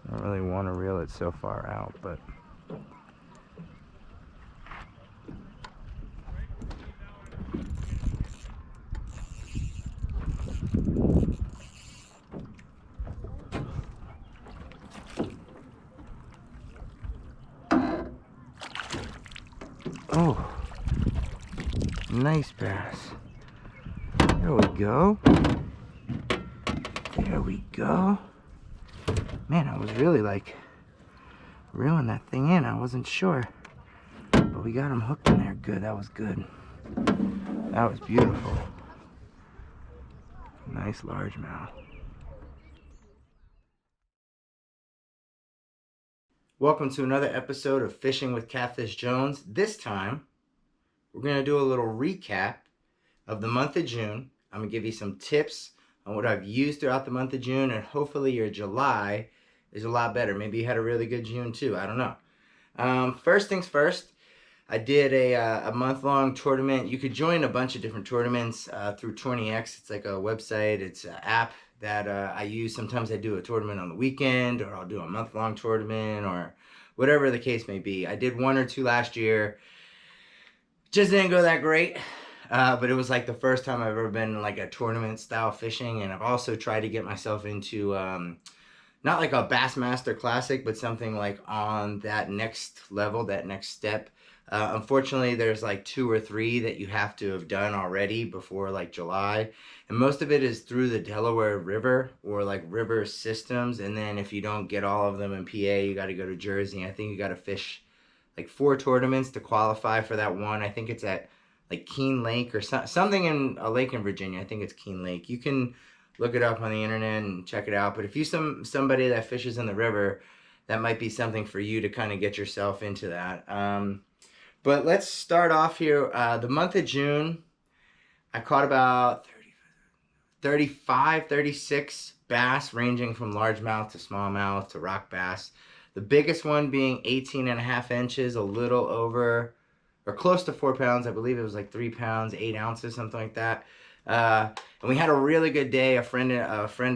I don't really want to reel it so far out, but oh, nice bass. There we go. There we go. Man, I was really like reeling that thing in. I wasn't sure, but we got him hooked in there good. That was good. That was beautiful. Nice largemouth. Welcome to another episode of Fishing with Catfish Jones. This time, we're going to do a little recap of the month of June. I'm going to give you some tips on what I've used throughout the month of June, and hopefully your July is a lot better. Maybe you had a really good June too. I don't know. First things first, I did a month-long tournament. You could join a bunch of different tournaments through TourneyX. It's like a website. It's an app that I use. Sometimes I do a tournament on the weekend, or I'll do a month-long tournament, or whatever the case may be. I did one or two last year. Just didn't go that great. But it was like the first time I've ever been in like a tournament style fishing, and I've also tried to get myself into not like a Bassmaster Classic, but something like on that next level, that next step. Unfortunately, there's like 2 or 3 that you have to have done already before like July, and most of it is through the Delaware River or like river systems. And then if you don't get all of them in PA, you got to go to Jersey. I think you got to fish like 4 tournaments to qualify for that one. I think it's at like Keene Lake or something in a lake in Virginia. I think it's Keene Lake. You can look it up on the internet and check it out. But if you somebody that fishes in the river, that might be something for you to kind of get yourself into that. But let's start off here. The month of June, I caught about 35, 36 bass, ranging from largemouth to smallmouth to rock bass. The biggest one being 18.5 inches, a little over or close to 4 pounds. I believe it was like 3 pounds, 8 ounces, something like that. And we had a really good day. A friend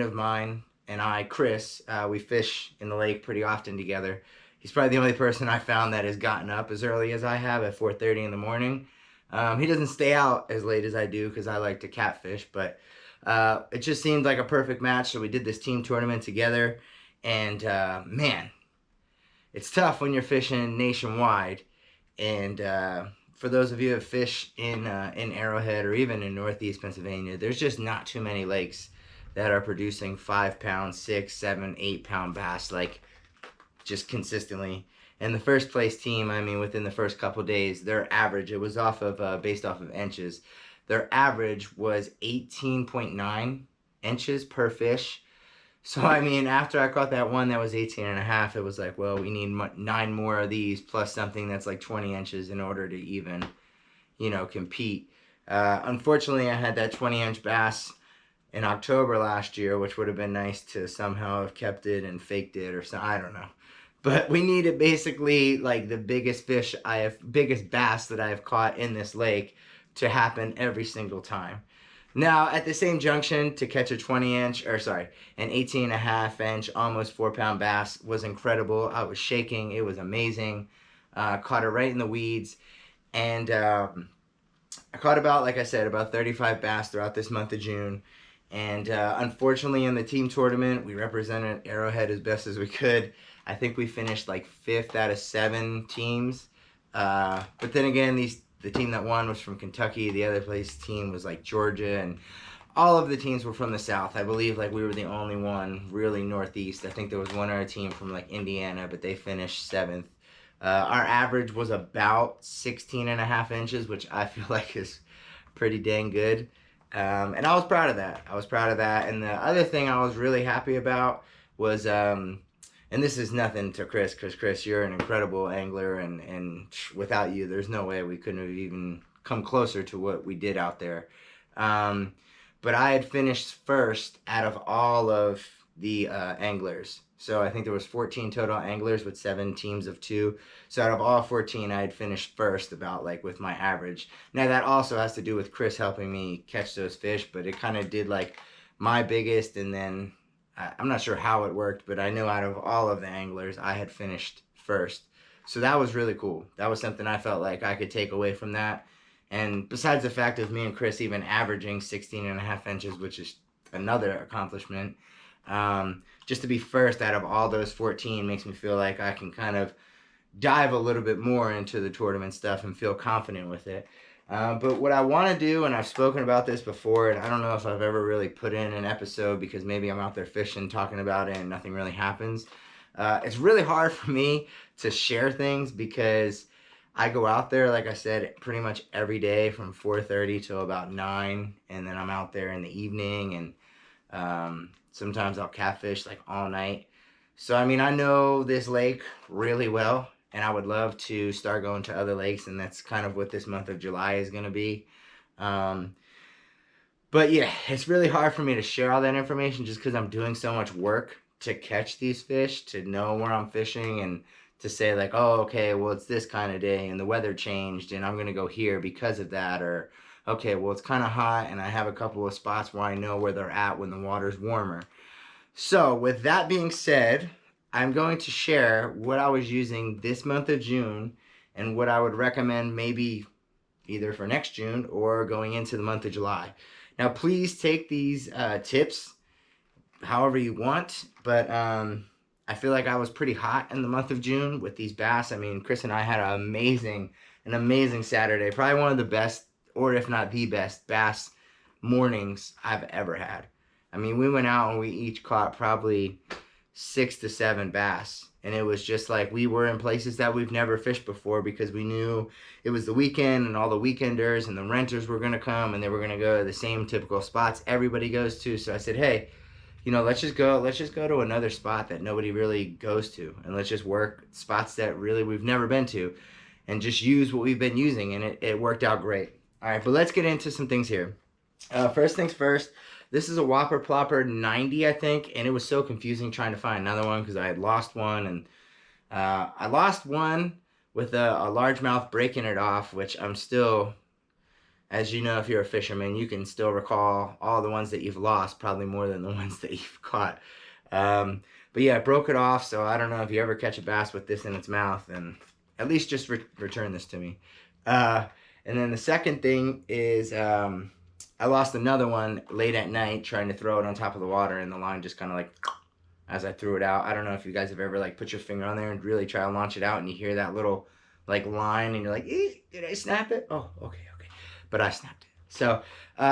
of mine and I, Chris, we fish in the lake pretty often together. He's probably the only person I found that has gotten up as early as I have at 4:30 in the morning. He doesn't stay out as late as I do because I like to catfish, but it just seemed like a perfect match. So we did this team tournament together, and man, it's tough when you're fishing nationwide. And for those of you that fish in Arrowhead or even in Northeast Pennsylvania, there's just not too many lakes that are producing 5 pound, 6, 7, 8 pound bass like just consistently. And the first place team, I mean, within the first couple days, their average, it was off of based off of inches. Their average was 18.9 inches per fish. So, I mean, after I caught that one that was 18.5, it was like, well, we need 9 more of these plus something that's like 20 inches in order to even, compete. Unfortunately, I had that 20-inch bass in October last year, which would have been nice to somehow have kept it and faked it or something. I don't know. But we needed basically like the biggest bass that I have caught in this lake to happen every single time. Now, at the same junction, to catch a 20-inch, or sorry, an 18.5-inch, almost 4 pound bass was incredible. I was shaking. It was amazing. Caught it right in the weeds. And I caught about, like I said, about 35 bass throughout this month of June. And unfortunately, in the team tournament, we represented Arrowhead as best as we could. I think we finished like 5th out of 7 teams. But then again, the team that won was from Kentucky. The other place team was like Georgia, and all of the teams were from the South. I believe like we were the only one really Northeast. I think there was one other team from like Indiana, but they finished 7th. Our average was about 16.5 inches, which I feel like is pretty dang good. And I was proud of that. And the other thing I was really happy about was, and this is nothing to Chris, because Chris, you're an incredible angler, and without you, there's no way we couldn't have even come closer to what we did out there. But I had finished first out of all of the anglers. So I think there was 14 total anglers with 7 teams of 2. So out of all 14, I had finished first about like with my average. Now that also has to do with Chris helping me catch those fish, but it kind of did like my biggest and then I'm not sure how it worked, but I know out of all of the anglers, I had finished first. So that was really cool. That was something I felt like I could take away from that. And besides the fact of me and Chris even averaging 16 and a half inches, which is another accomplishment, just to be first out of all those 14 makes me feel like I can kind of dive a little bit more into the tournament stuff and feel confident with it. But what I want to do, and I've spoken about this before, and I don't know if I've ever really put in an episode because maybe I'm out there fishing, talking about it, and nothing really happens. It's really hard for me to share things because I go out there, like I said, pretty much every day from 4:30 till about 9, and then I'm out there in the evening, and sometimes I'll catfish like all night. So, I mean, I know this lake really well, and I would love to start going to other lakes, and that's kind of what this month of July is going to be. Um, but yeah, it's really hard for me to share all that information just because I'm doing so much work to catch these fish, to know where I'm fishing, and to say like, oh, okay, well, it's this kind of day, and the weather changed, and I'm going to go here because of that, or okay, well, it's kind of hot, and I have a couple of spots where I know where they're at when the water's warmer. So, with that being said, I'm going to share what I was using this month of June and what I would recommend maybe either for next June or going into the month of July. Now, please take these tips however you want, but I feel like I was pretty hot in the month of June with these bass. I mean, Chris and I had an amazing Saturday, probably one of the best, or if not the best, bass mornings I've ever had. I mean, we went out and we each caught probably 6 to 7 bass. And it was just like we were in places that we've never fished before because we knew it was the weekend and all the weekenders and the renters were going to come and they were going to go to the same typical spots everybody goes to. So I said, hey, let's just go to another spot that nobody really goes to. And let's just work spots that really we've never been to and just use what we've been using. And it worked out great. All right, but let's get into some things here. First things first. This is a Whopper Plopper 90, I think, and it was so confusing trying to find another one because I had lost one, and I lost one with a largemouth breaking it off, which I'm still, as you know, if you're a fisherman, you can still recall all the ones that you've lost, probably more than the ones that you've caught. But yeah, I broke it off, so I don't know if you ever catch a bass with this in its mouth, and at least just return this to me. And then the second thing is I lost another one late at night trying to throw it on top of the water, and the line just kind of like, as I threw it out. I don't know if you guys have ever like put your finger on there and really try to launch it out, and you hear that little like line, and you're like, did I snap it? Oh, okay. But I snapped it. So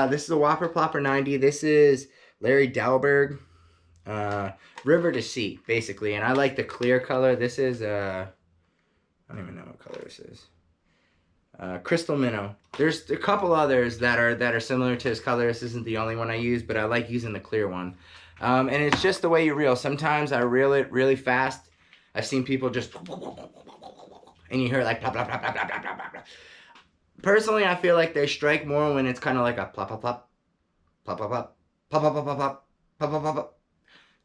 this is a Whopper Plopper 90. This is Larry Dahlberg, River to Sea, basically. And I like the clear color. This is, I don't even know what color this is. Crystal Minnow. There's a couple others that are similar to his color. This isn't the only one I use, but I like using the clear one. And it's just the way you reel. Sometimes I reel it really fast. I've seen people just, and you hear like plop, plop, plop, plop, plop, plop, plop, plop. Personally, I feel like they strike more when it's kind of like a plop, plop, plop, plop, plop, plop, plop, plop, plop, plop, plop, plop, plop, plop, plop.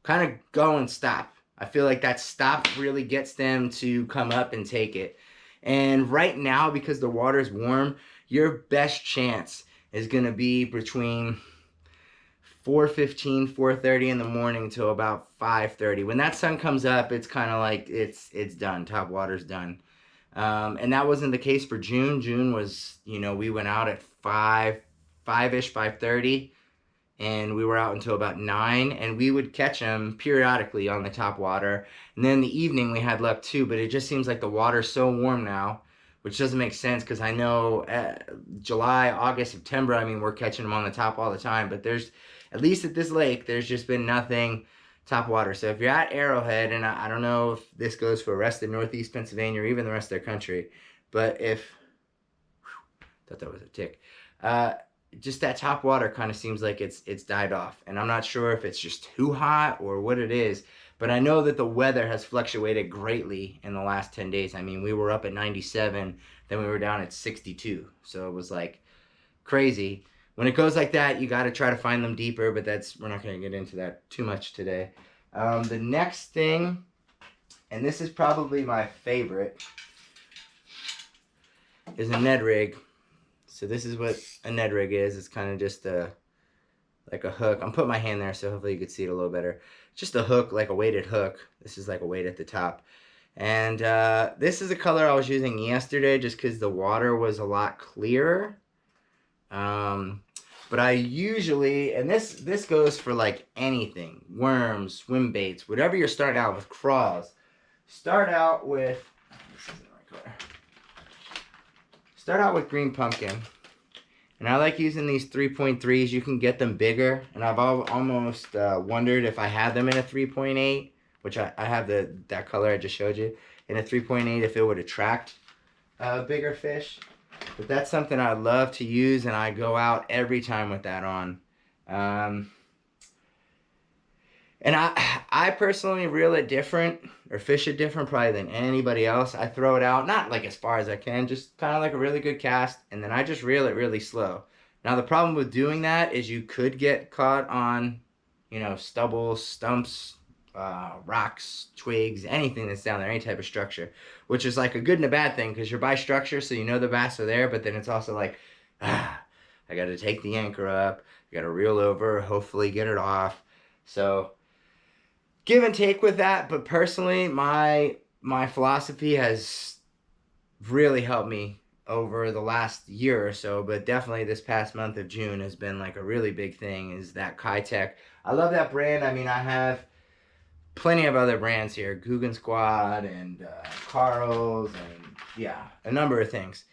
Kind of go and stop. I feel like that stop really gets them to come up and take it. And right now, because the water is warm, your best chance is going to be between 4:15, 4:30 in the morning till about 5:30. When that sun comes up, it's kind of like it's done. Top water's done. And that wasn't the case for June. June was, we went out at 5-ish, 5:30, and we were out until about 9, and we would catch them periodically on the top water. And then in the evening we had luck too, but it just seems like the water's so warm now, which doesn't make sense because I know July, August, September, I mean, we're catching them on the top all the time, but there's, at least at this lake, there's just been nothing top water. So if you're at Arrowhead, and I don't know if this goes for the rest of Northeast Pennsylvania or even the rest of their country, but thought that was a tick. Just that top water kind of seems like it's died off, and I'm not sure if it's just too hot or what it is, but I know that the weather has fluctuated greatly in the last 10 days. I mean, we were up at 97, then we were down at 62, so it was like crazy. When it goes like that, you got to try to find them deeper, but we're not going to get into that too much today. The next thing, and this is probably my favorite, is a Ned rig. So this is what a Ned rig is. It's kind of just like a hook. I'm putting my hand there, so hopefully you can see it a little better. just a hook, like a weighted hook. This is like a weight at the top. And this is a color I was using yesterday just because the water was a lot clearer. But I usually, and this goes for like anything, worms, swim baits, whatever you're starting out with, crawls. Start out with, this isn't the right color. Start out with green pumpkin. And I like using these 3.3s. You can get them bigger. And I've almost wondered if I had them in a 3.8, which I have that color I just showed you, in a 3.8, if it would attract bigger fish. But that's something I love to use, and I go out every time with that on. And I personally reel it different, or fish it different probably than anybody else. I throw it out, not like as far as I can, just kind of like a really good cast, and then I just reel it really slow. Now the problem with doing that is you could get caught on, you know, stubble, stumps, rocks, twigs, anything that's down there, any type of structure, which is like a good and a bad thing because you're by structure, so you know the bass are there, but then it's also like, I got to take the anchor up, I got to reel over, hopefully get it off. So give and take with that, but personally, my philosophy has really helped me over the last year or so, but definitely this past month of June has been like a really big thing, is that Kitech. I love that brand. I mean, I have plenty of other brands here, Guggen Squad and Carl's, and yeah, a number of things.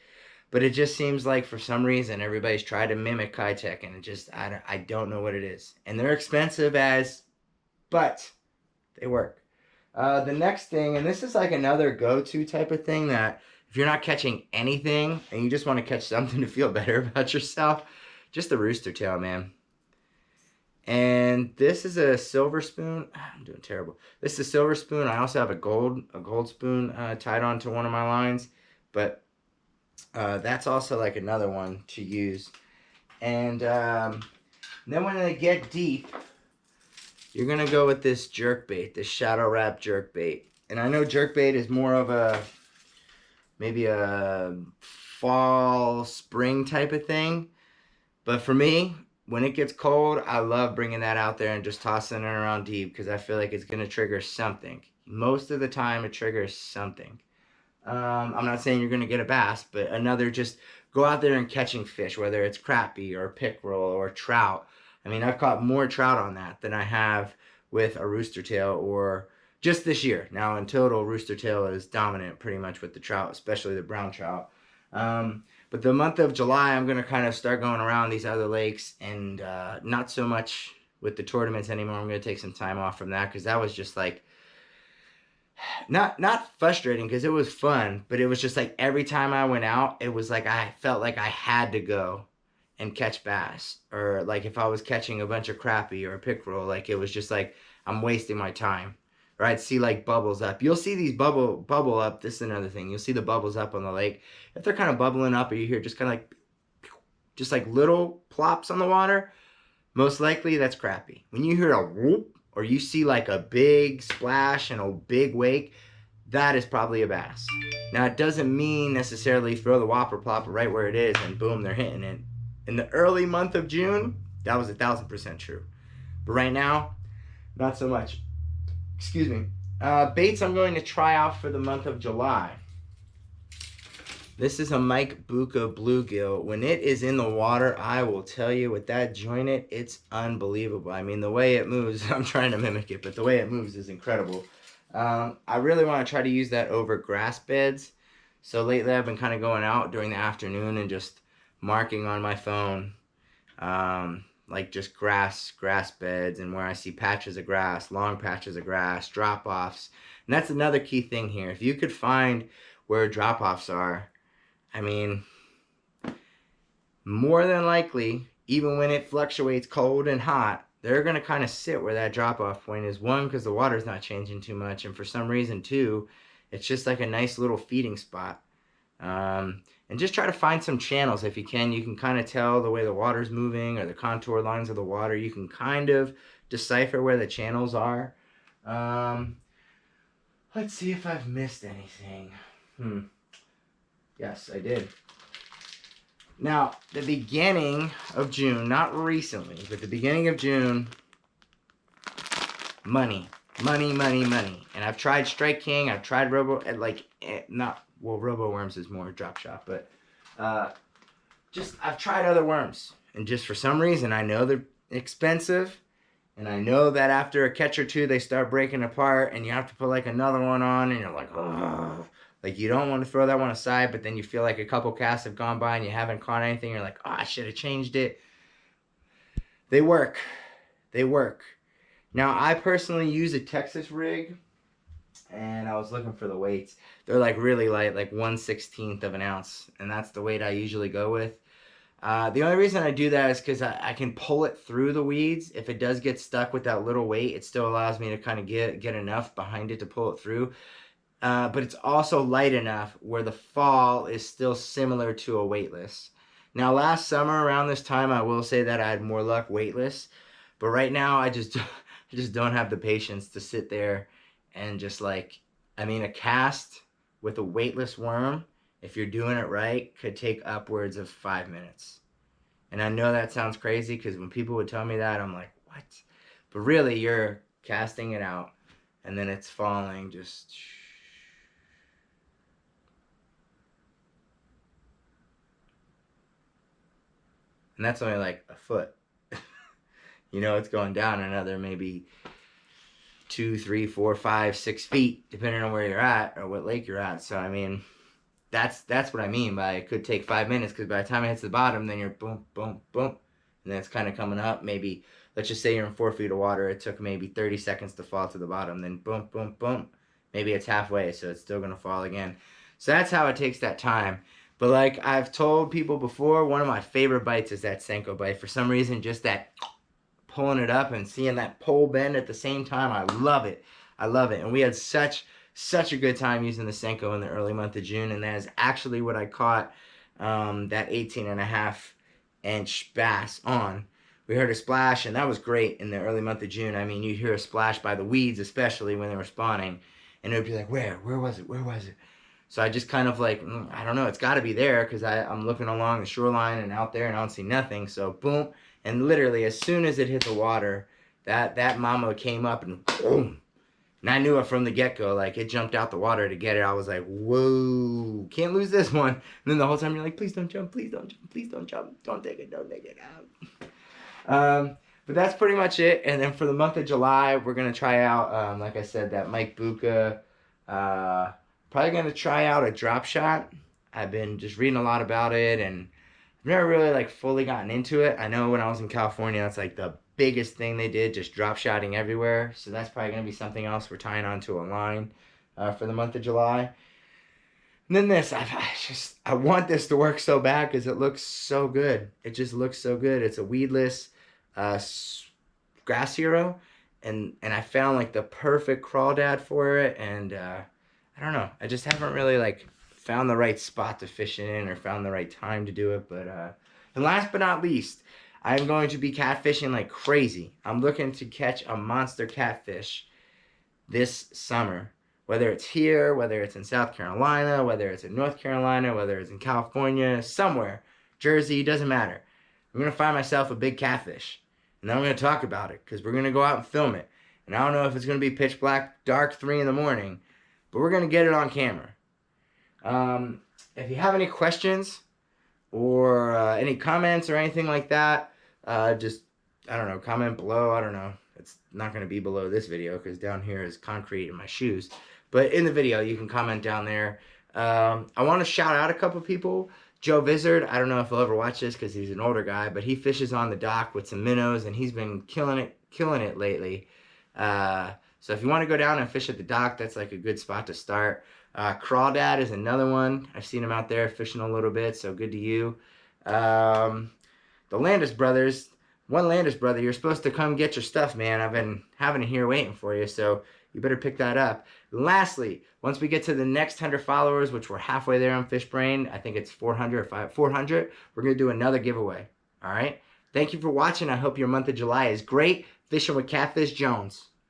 But it just seems like for some reason everybody's tried to mimic Kitech, and it just, I don't know what it is. And they're expensive but they work. The next thing, and this is like another go-to type of thing, that if you're not catching anything and you just want to catch something to feel better about yourself, just the rooster tail, man. And this is a silver spoon. I'm doing terrible. This is a silver spoon. I also have a gold spoon tied onto one of my lines, but that's also like another one to use. And then when they get deep, you're gonna go with this jerk bait, this shadow wrap jerk bait. And I know jerk bait is more of a maybe a fall, spring type of thing, but for me, when it gets cold, I love bringing that out there and just tossing it around deep because I feel like it's going to trigger something. Most of the time, it triggers something. I'm not saying you're going to get a bass, but another, just go out there and catching fish, whether it's crappie or pickerel or trout. I mean, I've caught more trout on that than I have with a rooster tail, or just this year. Now, in total, rooster tail is dominant pretty much with the trout, especially the brown trout. But the month of July, I'm going to kind of start going around these other lakes, and not so much with the tournaments anymore. I'm going to take some time off from that because that was just like, not frustrating because it was fun, but it was just like every time I went out, it was like I felt like I had to go and catch bass. Or like if I was catching a bunch of crappie or pickerel, like it was just like I'm wasting my time. Or I'd see like bubbles up. You'll see these bubble up. This is another thing. You'll see the bubbles up on the lake. If they're kind of bubbling up, or you hear just kind of like, just like little plops on the water, most likely that's crappie. When you hear a whoop, or you see like a big splash and a big wake, that is probably a bass. Now, it doesn't mean necessarily throw the whopper plopper right where it is and boom, they're hitting it. In the early month of June, that was 1,000% true. But right now, not so much. Excuse me. Baits I'm going to try out for the month of July. This is a Mike Bucca bluegill. When it is in the water, I will tell you, with that jointed, it's unbelievable. I mean, the way it moves, I'm trying to mimic it, but the way it moves is incredible. I really want to try to use that over grass beds. So lately I've been kind of going out during the afternoon and just marking on my phone, like just grass beds, and where I see patches of grass, long patches of grass, drop-offs. And that's another key thing here. If you could find where drop-offs are, I mean, more than likely, even when it fluctuates cold and hot, they're going to kind of sit where that drop-off point is. One, because the water's not changing too much, and for some reason, two, it's just like a nice little feeding spot. And just try to find some channels if you can. You can kind of tell the way the water's moving, or the contour lines of the water. You can kind of decipher where the channels are. Let's see if I've missed anything. Yes, I did. Now, the beginning of June, not recently, but the beginning of June, money. Money, money, money. And I've tried Strike King. I've tried Robo, Robo Worms is more drop shot, but I've tried other worms. And just for some reason, I know they're expensive. And I know that after a catch or two, they start breaking apart, and you have to put like another one on, and you're like, oh, like you don't want to throw that one aside, but then you feel like a couple casts have gone by and you haven't caught anything. You're like, oh, I should have changed it. They work. They work. Now, I personally use a Texas rig, and I was looking for the weights. They're like really light, like 1/16 of an ounce, and that's the weight I usually go with. The only reason I do that is because I can pull it through the weeds. If it does get stuck with that little weight, it still allows me to kind of get enough behind it to pull it through. But it's also light enough where the fall is still similar to a weightless. Now, last summer around this time, I will say that I had more luck weightless. But right now, I just don't have the patience to sit there and just like, a cast with a weightless worm, if you're doing it right, could take upwards of 5 minutes. And I know that sounds crazy because when people would tell me that, I'm like, what? But really, you're casting it out, and then it's falling just... And that's only like a foot. It's going down another maybe 2, 3, 4, 5, 6 feet, depending on where you're at or what lake you're at. So, that's what I mean by it could take 5 minutes, because by the time it hits the bottom, then you're boom, boom, boom. And then it's kind of coming up. Maybe, let's just say you're in 4 feet of water. It took maybe 30 seconds to fall to the bottom. Then boom, boom, boom. Maybe it's halfway, so it's still going to fall again. So that's how it takes that time. But like I've told people before, one of my favorite bites is that Senko bite. For some reason, just that pulling it up and seeing that pole bend at the same time, I love it. I love it. And we had such a good time using the Senko in the early month of June, and that is actually what I caught that 18.5-inch bass on. We heard a splash, and that was great in the early month of June. You'd hear a splash by the weeds, especially when they were spawning, and it would be like, where was it? Where was it? So I just kind of like, I don't know, it's got to be there, because I'm looking along the shoreline and out there, and I don't see nothing. So boom, and literally as soon as it hit the water, that mama came up and boom. And I knew it from the get-go. Like, it jumped out the water to get it. I was like, whoa, can't lose this one. And then the whole time you're like, please don't jump, please don't jump, please don't jump. Don't take it out. But that's pretty much it. And then for the month of July, we're going to try out, like I said, that Mike Buka. Probably going to try out a drop shot. I've been just reading a lot about it, and I've never really like fully gotten into it. I know when I was in California, that's like the biggest thing they did, just drop shotting everywhere. So that's probably going to be something else we're tying onto a line for the month of July. And then this, I want this to work so bad because it looks so good. It just looks so good. It's a weedless grass hero, and I found like the perfect crawdad for it, and I don't know. I just haven't really like found the right spot to fish in or found the right time to do it. But and last but not least, I'm going to be catfishing like crazy. I'm looking to catch a monster catfish this summer. Whether it's here, whether it's in South Carolina, whether it's in North Carolina, whether it's in California, somewhere, Jersey, doesn't matter. I'm going to find myself a big catfish. And then I'm going to talk about it, because we're going to go out and film it. And I don't know if it's going to be pitch black, dark, 3 in the morning, but we're going to get it on camera. If you have any questions or any comments or anything like that, just, I don't know, comment below. I don't know. It's not going to be below this video because down here is concrete in my shoes. But in the video, you can comment down there. I want to shout out a couple people. Joe Vizard, I don't know if he'll ever watch this because he's an older guy, but he fishes on the dock with some minnows, and he's been killing it lately. So if you want to go down and fish at the dock, that's like a good spot to start. Crawdad is another one. I've seen him out there fishing a little bit, so good to you. The Landis brothers, one Landis brother, you're supposed to come get your stuff, man. I've been having it here waiting for you, so you better pick that up. Lastly, once we get to the next 100 followers, which we're halfway there on FishBrain, I think it's 400 or 400, we're going to do another giveaway. All right? Thank you for watching. I hope your month of July is great. Fishing with Catfish Jones.